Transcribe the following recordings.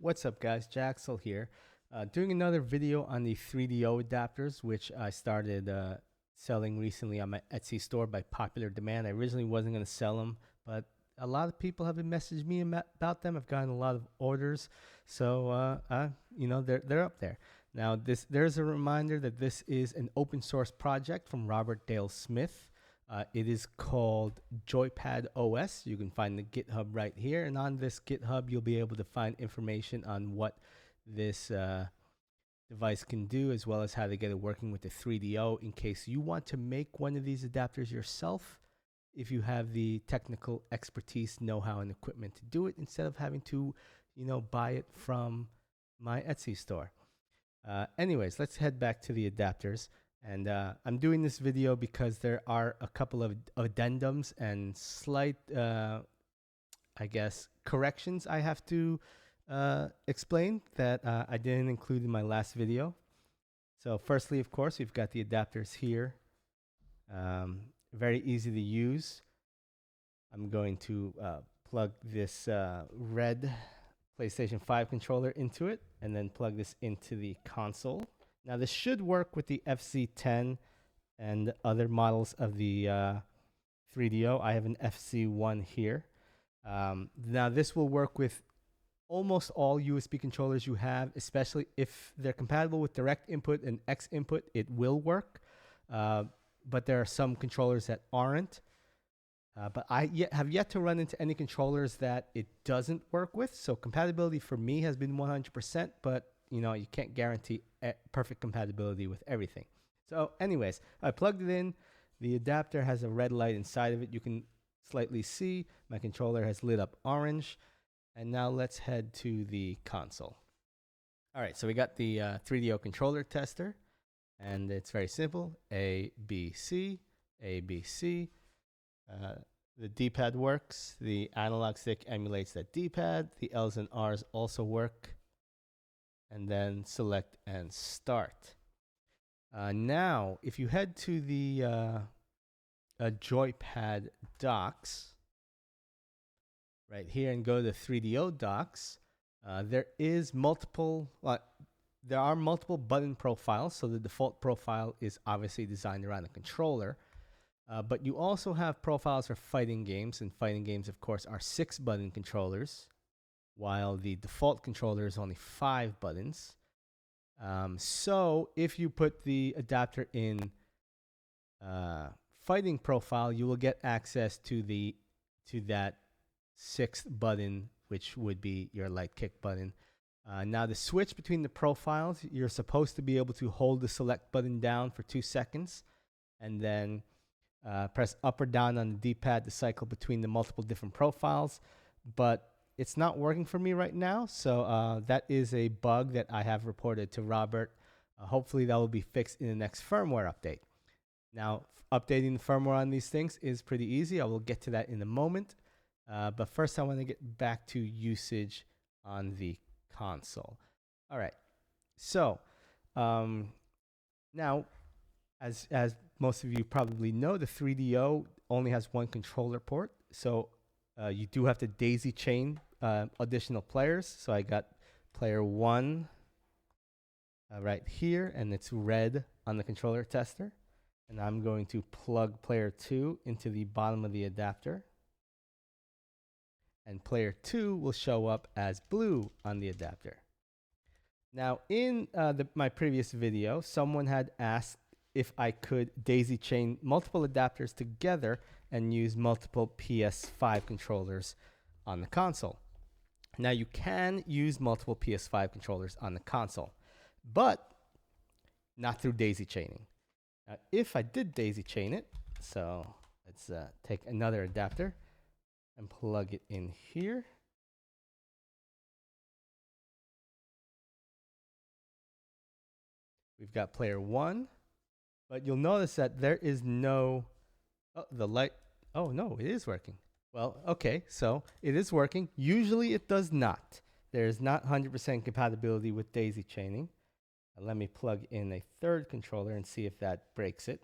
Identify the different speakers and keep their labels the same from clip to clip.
Speaker 1: What's up, guys? Jaxel here. Doing another video on the 3DO adapters, which I started selling recently on my Etsy store by popular demand. I originally wasn't going to sell them, but a lot of people have been messaging me about them. I've gotten a lot of orders, so they're up there. Now, there's a reminder that this is an open source project from Robert Dale Smith. It is called Joypad-OS. You can find the GitHub right here. And on this GitHub, you'll be able to find information on what this device can do, as well as how to get it working with the 3DO in case you want to make one of these adapters yourself, if you have the technical expertise, know-how, and equipment to do it, instead of having to, buy it from my Etsy store. Anyways, let's head back to the adapters. And I'm doing this video because there are a couple of addendums and slight, corrections I have to explain that I didn't include in my last video. So firstly, of course, we've got the adapters here. Very easy to use. I'm going to plug this red PlayStation 5 controller into it, and then plug this into the console. Now, this should work with the FC10 and other models of the 3DO. I have an FC1 here. Now, this will work with almost all USB controllers you have, especially if they're compatible with direct input and X input, it will work. But there are some controllers that aren't. But I have yet to run into any controllers that it doesn't work with. So compatibility for me has been 100%, but you can't guarantee perfect compatibility with everything. So anyways, I plugged it in. The adapter has a red light inside of it. You can slightly see my controller has lit up orange. And now let's head to the console. All right, so we got the 3DO controller tester, and it's very simple. A, B, C, A, B, C. The D-pad works. The analog stick emulates that D-pad. The L's and R's also work. And then select and start. Now, if you head to the Joypad docs right here and go to 3DO docs, there are multiple button profiles. So the default profile is obviously designed around the controller. But you also have profiles for fighting games, and fighting games, of course, are 6 button controllers, while the default controller is only 5 buttons. So if you put the adapter in fighting profile, you will get access to that 6th button, which would be your light kick button. Now, the switch between the profiles, you're supposed to be able to hold the select button down for 2 seconds, and then press up or down on the D-pad to cycle between the multiple different profiles. But it's not working for me right now, so that is a bug that I have reported to Robert. Hopefully that will be fixed in the next firmware update. Now, updating the firmware on these things is pretty easy. I will get to that in a moment. But first, I want to get back to usage on the console. All right. So now, as most of you probably know, the 3DO only has one controller port. So you do have to daisy chain additional players. So I got player 1 right here, and it's red on the controller tester. And I'm going to plug player 2 into the bottom of the adapter. And player 2 will show up as blue on the adapter. Now, in my previous video, someone had asked if I could daisy chain multiple adapters together and use multiple PS5 controllers on the console. Now, you can use multiple PS5 controllers on the console, but not through daisy chaining. Now, if I did daisy chain it, so let's take another adapter and plug it in here. We've got player 1, but you'll notice that there is no, the light, oh no, it is working. Well, okay, so it is working. Usually it does not. There is not 100% compatibility with daisy chaining. Let me plug in a third controller and see if that breaks it.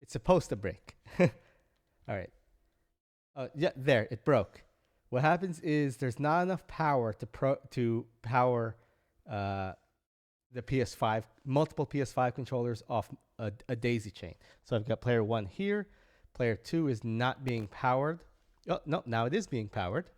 Speaker 1: It's supposed to break. All right. Yeah, there, it broke. what happens is there's not enough power to power the PS5, multiple PS5 controllers off a daisy chain. So I've got player 1 here. Player 2 is not being powered. Oh, no, now it is being powered.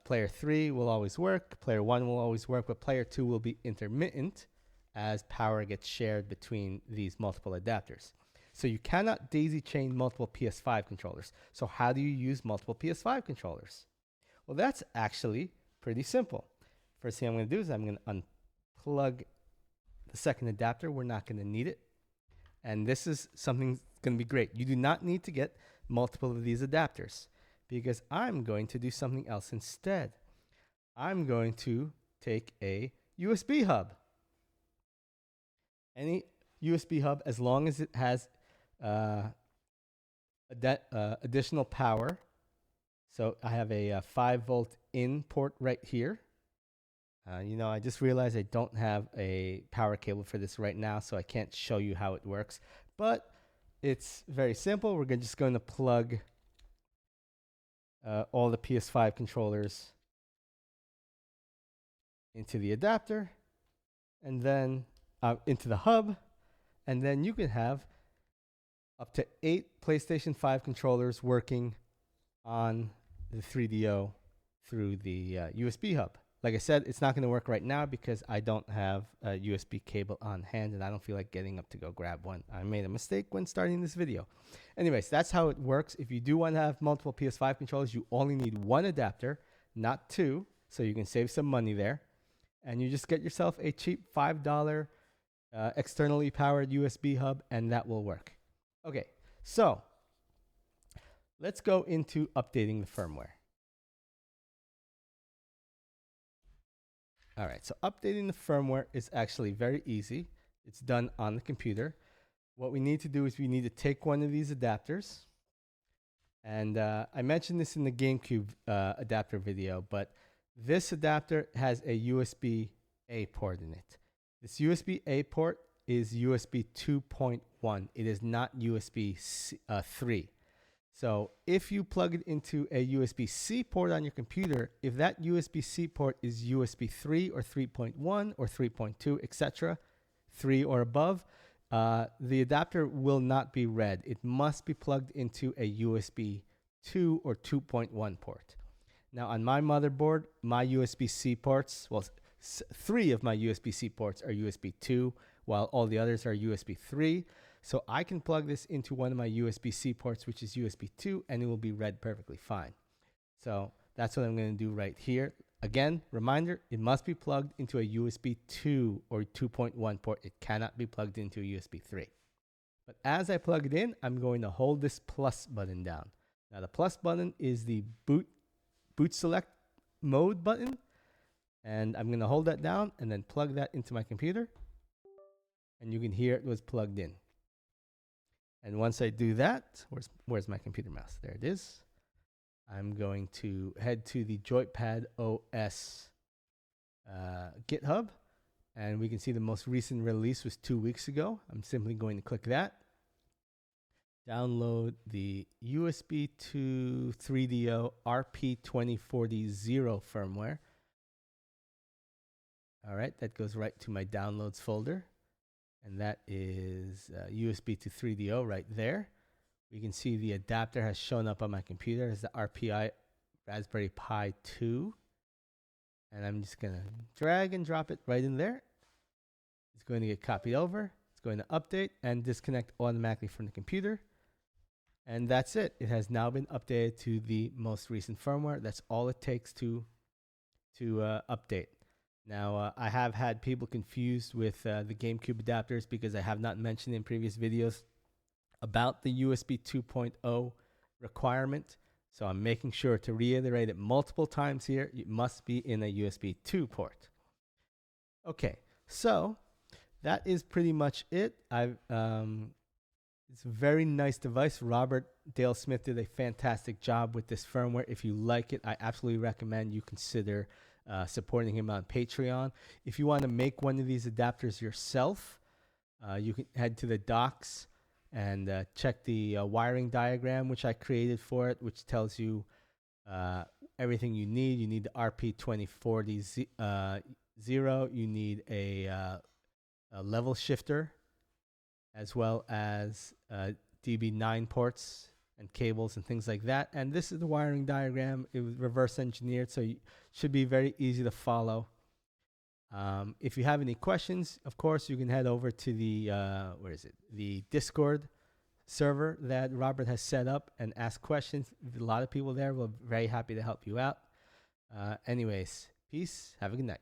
Speaker 1: Player 3 will always work. Player 1 will always work, but player 2 will be intermittent as power gets shared between these multiple adapters. So you cannot daisy chain multiple PS5 controllers. So how do you use multiple PS5 controllers? Well, that's actually pretty simple. First thing I'm going to do is I'm going to unplug the second adapter. We're not going to need it. And this is something that's going to be great. You do not need to get multiple of these adapters because I'm going to do something else instead. I'm going to take a USB hub. Any USB hub, as long as it has additional power. So I have a 5-volt in port right here. I just realized I don't have a power cable for this right now, so I can't show you how it works. But it's very simple. We're just going to plug all the PS5 controllers into the adapter, and then into the hub, and then you can have up to 8 PlayStation 5 controllers working on the 3DO through the USB hub. Like I said, it's not going to work right now because I don't have a USB cable on hand and I don't feel like getting up to go grab one. I made a mistake when starting this video. Anyways, that's how it works. If you do want to have multiple PS5 controllers, you only need one adapter, not two, so you can save some money there. And you just get yourself a cheap $5 externally powered USB hub, and that will work. Okay, so let's go into updating the firmware. All right, so updating the firmware is actually very easy. It's done on the computer. What we need to do is we need to take one of these adapters. And I mentioned this in the GameCube adapter video, but this adapter has a USB-A port in it. This USB-A port is USB 2.1. It is not USB 3. So if you plug it into a USB-C port on your computer, if that USB-C port is USB 3 or 3.1 or 3.2, etc., 3 or above, the adapter will not be read. It must be plugged into a USB 2 or 2.1 port. Now on my motherboard, my USB-C ports, well, 3 of my USB-C ports are USB 2, while all the others are USB 3. So I can plug this into one of my USB-C ports, which is USB 2, and it will be read perfectly fine. So that's what I'm going to do right here. Again, reminder, it must be plugged into a USB 2 or 2.1 port. It cannot be plugged into a USB 3. But as I plug it in, I'm going to hold this plus button down. Now the plus button is the boot select mode button. And I'm going to hold that down and then plug that into my computer. And you can hear it was plugged in. And once I do that, where's my computer mouse? There it is. I'm going to head to the Joypad-OS GitHub. And we can see the most recent release was 2 weeks ago. I'm simply going to click that. Download the USB to 3DO RP2040 firmware. All right, that goes right to my downloads folder. And that is USB to 3DO right there. We can see the adapter has shown up on my computer as the RPI Raspberry Pi 2. And I'm just going to drag and drop it right in there. It's going to get copied over. It's going to update and disconnect automatically from the computer. And that's it. It has now been updated to the most recent firmware. That's all it takes to update. Now, I have had people confused with the GameCube adapters because I have not mentioned in previous videos about the USB 2.0 requirement. So I'm making sure to reiterate it multiple times here. It must be in a USB 2 port. Okay, so that is pretty much it. It's a very nice device. Robert Dale Smith did a fantastic job with this firmware. If you like it, I absolutely recommend you consider supporting him on Patreon. If you want to make one of these adapters yourself, you can head to the docs and check the wiring diagram which I created for it, which tells you everything you need. You need the RP2040 0. You need a level shifter, as well as DB9 ports and cables and things like that. And this is the wiring diagram. It was reverse engineered, so it should be very easy to follow. If you have any questions, of course, you can head over to the the Discord server that Robert has set up and ask questions. A lot of people there will be very happy to help you out. Anyways, peace. Have a good night.